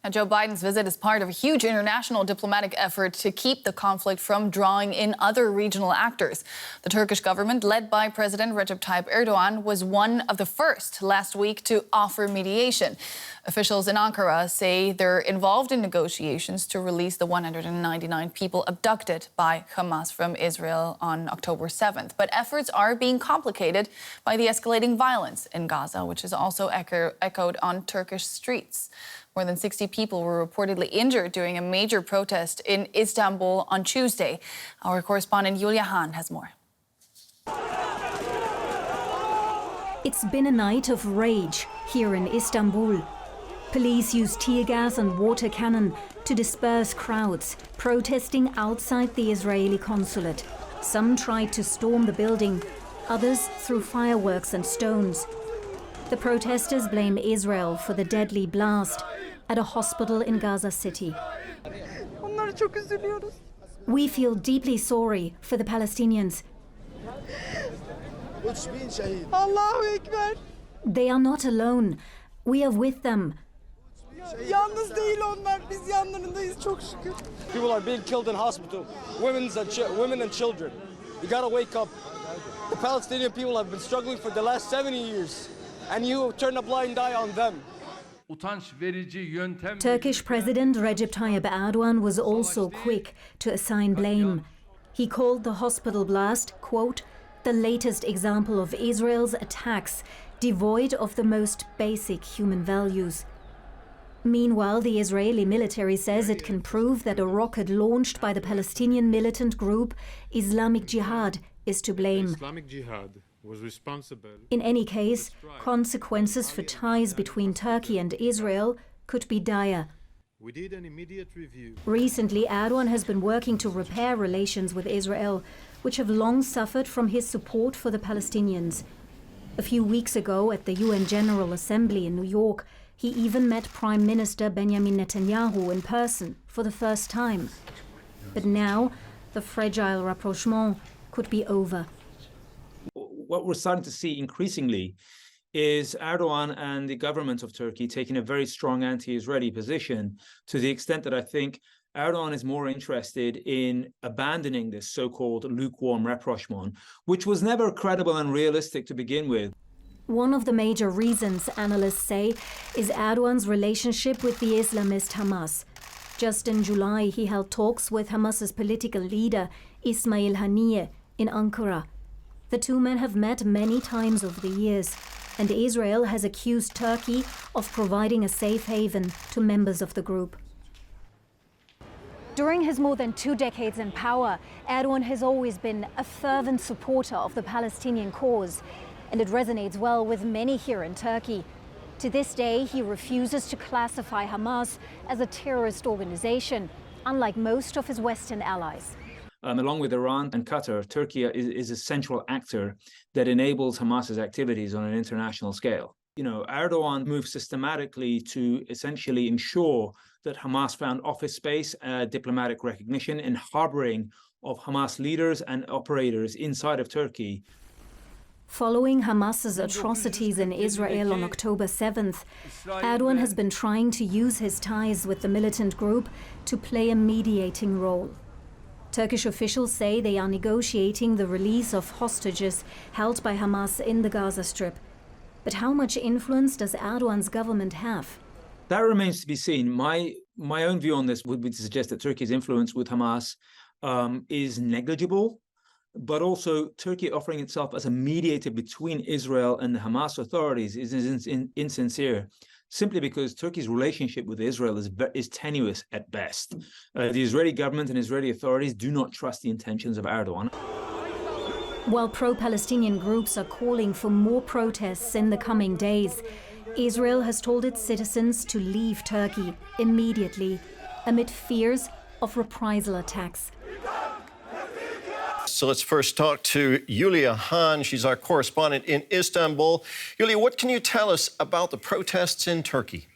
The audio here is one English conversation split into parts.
And Joe Biden's visit is part of a huge international diplomatic effort to keep the conflict from drawing in other regional actors. The Turkish government, led by President Recep Tayyip Erdogan, was one of the first last week to offer mediation. Officials in Ankara say they're involved in negotiations to release the 199 people abducted by Hamas from Israel on October 7th. But efforts are being complicated by the escalating violence in Gaza, which is also echoed on Turkish streets. More than 60 people were reportedly injured during a major protest in Istanbul on Tuesday. Our correspondent Julia Hahn has more. It's been a night of rage here in Istanbul. Police used tear gas and water cannon to disperse crowds protesting outside the Israeli consulate. Some tried to storm the building, others threw fireworks and stones. The protesters blame Israel for the deadly blast at a hospital in Gaza City. We feel deeply sorry for the Palestinians. They are not alone. We are with them. People are being killed in hospital, women and children. You gotta wake up. The Palestinian people have been struggling for the last 70 years, and you turn a blind eye on them. Turkish President Recep Tayyip Erdogan was also quick to assign blame. He called the hospital blast, quote, the latest example of Israel's attacks, devoid of the most basic human values. Meanwhile, the Israeli military says it can prove that a rocket launched by the Palestinian militant group Islamic Jihad is to blame. Islamic Jihad was responsible. In any case, consequences for ties between Turkey and Israel could be dire. We did an immediate review. Recently, Erdogan has been working to repair relations with Israel, which have long suffered from his support for the Palestinians. A few weeks ago, at the UN General Assembly in New York, he even met Prime Minister Benjamin Netanyahu in person for the first time. But now, the fragile rapprochement could be over. What we're starting to see increasingly is Erdogan and the government of Turkey taking a very strong anti-Israeli position, to the extent that I think Erdogan is more interested in abandoning this so-called lukewarm rapprochement, which was never credible and realistic to begin with. One of the major reasons, analysts say, is Erdogan's relationship with the Islamist Hamas. Just in July, he held talks with Hamas's political leader, Ismail Haniyeh, in Ankara. The two men have met many times over the years, and Israel has accused Turkey of providing a safe haven to members of the group. During his more than 2 decades in power, Erdogan has always been a fervent supporter of the Palestinian cause, and it resonates well with many here in Turkey. To this day, he refuses to classify Hamas as a terrorist organization, unlike most of his Western allies. Along with Iran and Qatar, Turkey is a central actor that enables Hamas's activities on an international scale. You know, Erdogan moved systematically to essentially ensure that Hamas found office space, diplomatic recognition, and harboring of Hamas leaders and operators inside of Turkey. Following Hamas's atrocities in Israel on October 7th, Erdogan has been trying to use his ties with the militant group to play a mediating role. Turkish officials say they are negotiating the release of hostages held by Hamas in the Gaza Strip. But how much influence does Erdogan's government have? That remains to be seen. My own view on this would be to suggest that Turkey's influence with Hamas is negligible, but also Turkey offering itself as a mediator between Israel and the Hamas authorities is insincere, simply because Turkey's relationship with Israel is tenuous at best. The Israeli government and Israeli authorities do not trust the intentions of Erdogan. While pro-Palestinian groups are calling for more protests in the coming days, Israel has told its citizens to leave Turkey immediately amid fears of reprisal attacks. So let's first talk to Julia Hahn. She's our correspondent in Istanbul. Julia, what can you tell us about the protests in Turkey?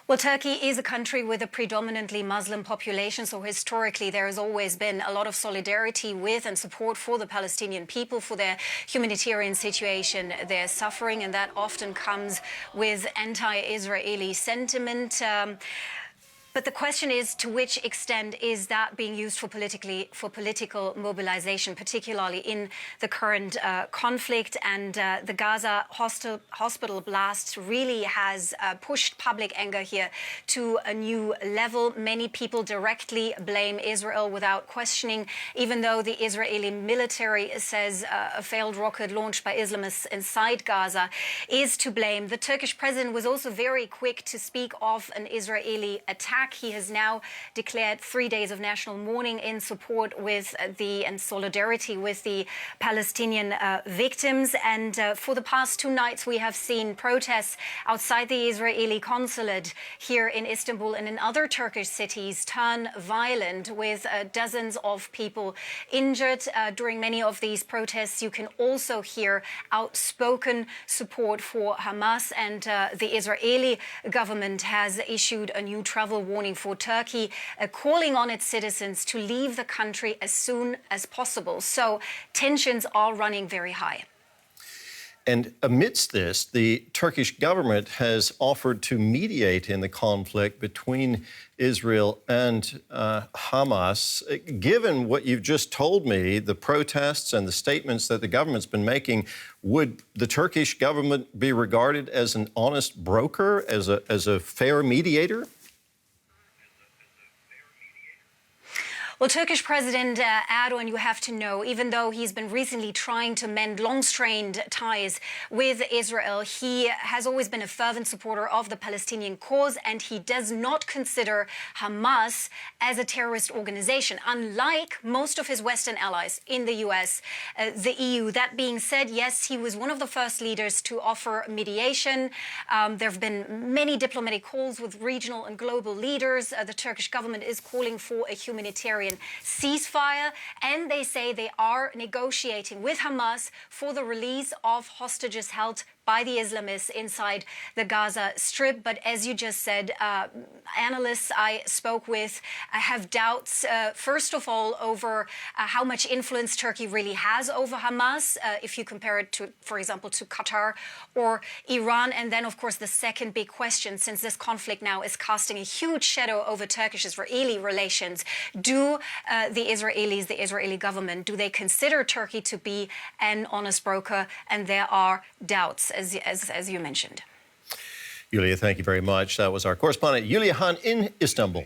Well, Turkey is a country with a predominantly Muslim population, so historically there has always been a lot of solidarity with and support for the Palestinian people, for their humanitarian situation they're suffering, and that often comes with anti-Israeli sentiment. But the question is, to which extent is that being used for political mobilization, particularly in the current conflict? And the Gaza hospital blast really has pushed public anger here to a new level. Many people directly blame Israel without questioning, even though the Israeli military says a failed rocket launched by Islamists inside Gaza is to blame. The Turkish president was also very quick to speak of an Israeli attack. He has now declared 3 days of national mourning in support with and solidarity with the Palestinian victims. And for the past 2 nights, we have seen protests outside the Israeli consulate here in Istanbul and in other Turkish cities turn violent, with dozens of people injured. During many of these protests, you can also hear outspoken support for Hamas, and the Israeli government has issued a new travel warning for Turkey, calling on its citizens to leave the country as soon as possible. So tensions are running very high. And amidst this, the Turkish government has offered to mediate in the conflict between Israel and Hamas. Given what you've just told me, the protests and the statements that the government's been making, would the Turkish government be regarded as an honest broker, as a fair mediator? Well, Turkish President Erdogan, you have to know, even though he's been recently trying to mend long-strained ties with Israel, he has always been a fervent supporter of the Palestinian cause, and he does not consider Hamas as a terrorist organization, unlike most of his Western allies in the US, the EU. That being said, yes, he was one of the first leaders to offer mediation. There have been many diplomatic calls with regional and global leaders. The Turkish government is calling for a humanitarian ceasefire, and they say they are negotiating with Hamas for the release of hostages held by the Islamists inside the Gaza Strip. But as you just said, analysts I spoke with have doubts, first of all, over how much influence Turkey really has over Hamas, if you compare it to, for example, to Qatar or Iran. And then, of course, the second big question, since this conflict now is casting a huge shadow over Turkish-Israeli relations, do the Israelis, the Israeli government, do they consider Turkey to be an honest broker? And there are doubts, as you mentioned. Yulia, thank you very much. That was our correspondent, Yulia Hahn, in Istanbul.